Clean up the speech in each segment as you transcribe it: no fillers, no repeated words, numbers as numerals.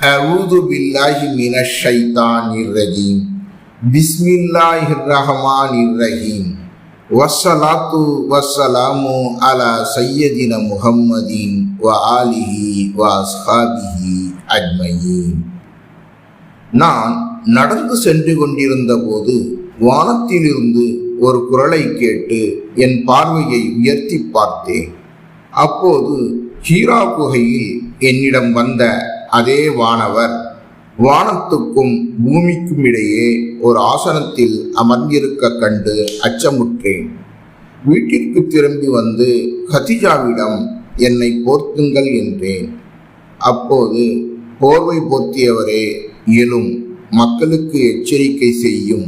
அஊது பில்லாஹி மினஷ் ஷைத்தானிர் ரஜீம். பிஸ்மில்லாஹிர் ரஹ்மானிர் ரஹீம். வஸ்ஸலாத்து வஸ்ஸலாமு அலா சய்யதினா முஹம்மதின் வ ஆலிஹி வ அஸ்ஹாபிஹி அஜ்மயீன். நான் நடந்து சென்று கொண்டிருந்த போது வானத்திலிருந்து ஒரு குரலை கேட்டு என் பார்வையை உயர்த்தி பார்த்தேன். அப்போது ஹீரா குகையில் என்னிடம் வந்த அதே வானவர் வானத்துக்கும் பூமிக்கும் இடையே ஒரு ஆசனத்தில் அமர்ந்திருக்க கண்டு அச்சமுற்றேன். வீட்டிற்கு திரும்பி வந்து கதிஜாவிடம் என்னை போர்த்துங்கள் என்றேன். அப்போது போர்வை போர்த்தியவரே எழும், மக்களுக்கு எச்சரிக்கை செய்யும்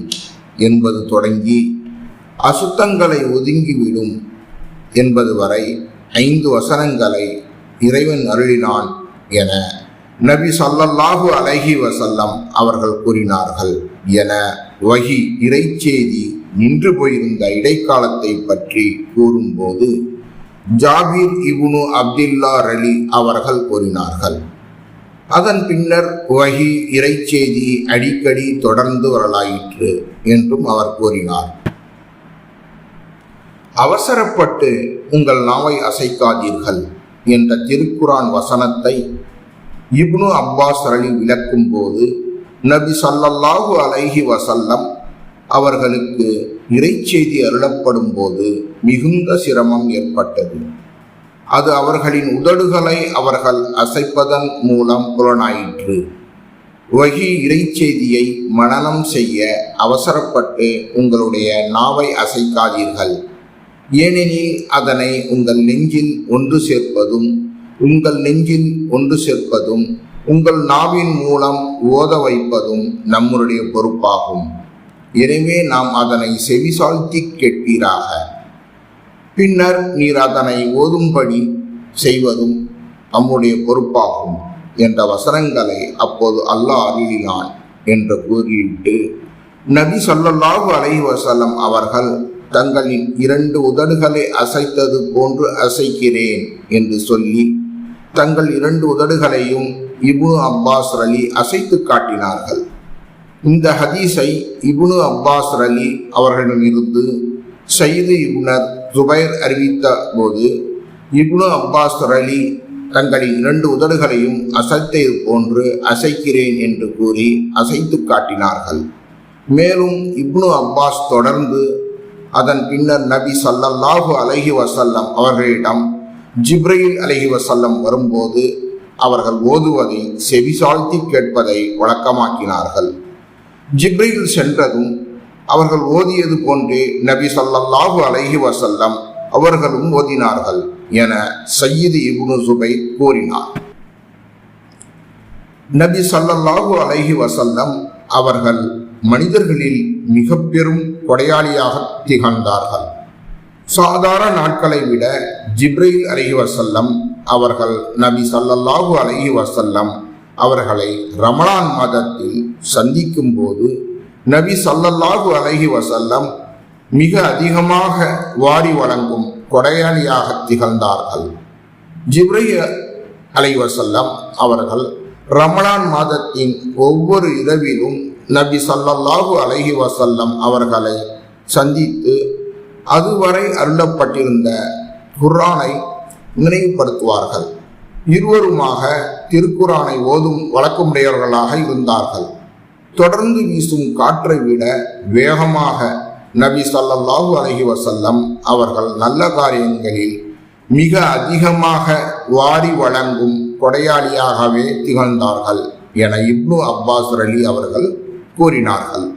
என்பது தொடங்கி அசுத்தங்களை ஒதுங்கிவிடும் என்பது வரை 5 வசனங்களை இறைவன் அருளினான் என நபி ஸல்லல்லாஹு அலைஹி வஸல்லம் அவர்கள் கூறினார்கள் என வஹி இறைச்செய்தி நின்று போயிருந்த இடைக்காலத்தை பற்றி கூறும்போது ஜாபீர் இப்னு அப்துல்லா ரலி அவர்கள் கூறினார்கள். அதன் பின்னர் வஹி இறைச்செய்தி அடிக்கடி தொடர்ந்து வரலாயிற்று என்றும் அவர் கூறினார். அவசரப்பட்டு உங்கள் நாவை அசைக்காதீர்கள் என்ற திருக்குரான் வசனத்தை இப்னு அப்பாஸ் ரலி விளக்கும் போது நபி ஸல்லல்லாஹு அலைஹி வஸல்லம் அவர்களுக்கு இறைச்செய்தி அருளப்படும் போது மிகுந்த சிரமம் ஏற்பட்டது. அது அவர்களின் உதடுகளை அவர்கள் அசைப்பதன் மூலம் புலனாயிற்று. வஹி இறைச்செய்தியை மனனம் செய்ய அவசரப்பட்டு உங்களுடைய நாவை அசைக்காதீர்கள், ஏனெனில் அதனை உங்கள் நெஞ்சில் ஒன்று சேர்ப்பதும் உங்கள் நாவின் மூலம் ஓத வைப்பதும் நம்முடைய பொறுப்பாகும். எனவே நாம் அதனை செவிசாழ்த்தி கேட்பீராக. பின்னர் நீர் அதனை ஓதும்படி செய்வதும் நம்முடைய பொறுப்பாகும் என்ற வசனங்களை அப்போது அல்லாஹ் அருளினான் என்று கூறிவிட்டு நபி ஸல்லல்லாஹு அலைஹி வஸல்லம் அவர்கள் தங்களின் 2 உதடுகளை அசைத்தது போன்று அசைக்கிறேன் என்று சொல்லி தங்கள் 2 உதடுகளையும் இப்னு அப்பாஸ் ரலி அசைத்து காட்டினார்கள். இந்த ஹதீஸை இப்னு அப்பாஸ் ரலி அவர்களிடமிருந்து சையது இப்னு ஜுபைர் அறிவித்த போது இப்னு அப்பாஸ் ரலி தங்களின் 2 உதடுகளையும் அசைத்தது போன்று அசைக்கிறேன் என்று கூறி அசைத்து காட்டினார்கள். மேலும் இப்னு அப்பாஸ் தொடர்ந்து அதன் பின்னர் நபி ஸல்லல்லாஹு அலைஹி வஸல்லம் அவர்களிடம் ஜிப்ரீல் அலைஹி வஸல்லம் வரும்போது அவர்கள் ஓதுவதை செவிசாழ்த்தி கேட்பதை வழக்கமாக்கினார்கள். ஜிப்ரீல் சென்றதும் அவர்கள் ஓதியது போன்றே நபி ஸல்லல்லாஹு அலைஹி வஸல்லம் அவர்களும் ஓதினார்கள் என சய்யிது இப்னு ஜுபைர் கூறினார். நபி ஸல்லல்லாஹு அலைஹி வஸல்லம் அவர்கள் மனிதர்களில் மிக பெரும் கொடையாளியாக திகழ்ந்தார்கள். சாதாரண நாட்களை விட ஜிப்ரீல் அலைஹி வஸல்லம் அவர்கள் நபி ஸல்லல்லாஹு அலைஹி வஸல்லம் அவர்களை ரமலான் மாதத்தில் சந்திக்கும் போது நபி ஸல்லல்லாஹு அலைஹி வஸல்லம் மிக அதிகமாக வாரி வழங்கும் கொடையாளியாக திகழ்ந்தார்கள். ஜிப்ரீல் அலைஹி வஸல்லம் அவர்கள் ரமலான் மாதத்தின் ஒவ்வொரு இரவிலும் நபி ஸல்லல்லாஹு அலைஹி வஸல்லம் அவர்களை சந்தித்து அதுவரை அருளப்பட்டிருந்த குர்ஆனை நினைவுபடுத்துவார்கள். இருவருமாக திருக்குர்ஆனை ஓதும் வழக்கமுடையவர்களாக இருந்தார்கள். தொடர்ந்து வீசும் காற்றை விட வேகமாக நபி ஸல்லல்லாஹு அலைஹி வஸல்லம் அவர்கள் நல்ல காரியங்களில் மிக அதிகமாக வாரி வழங்கும் கொடையாளியாகவே திகழ்ந்தார்கள் என இப்னு அப்பாஸ் ரலி அவர்கள் கூறினார்கள்.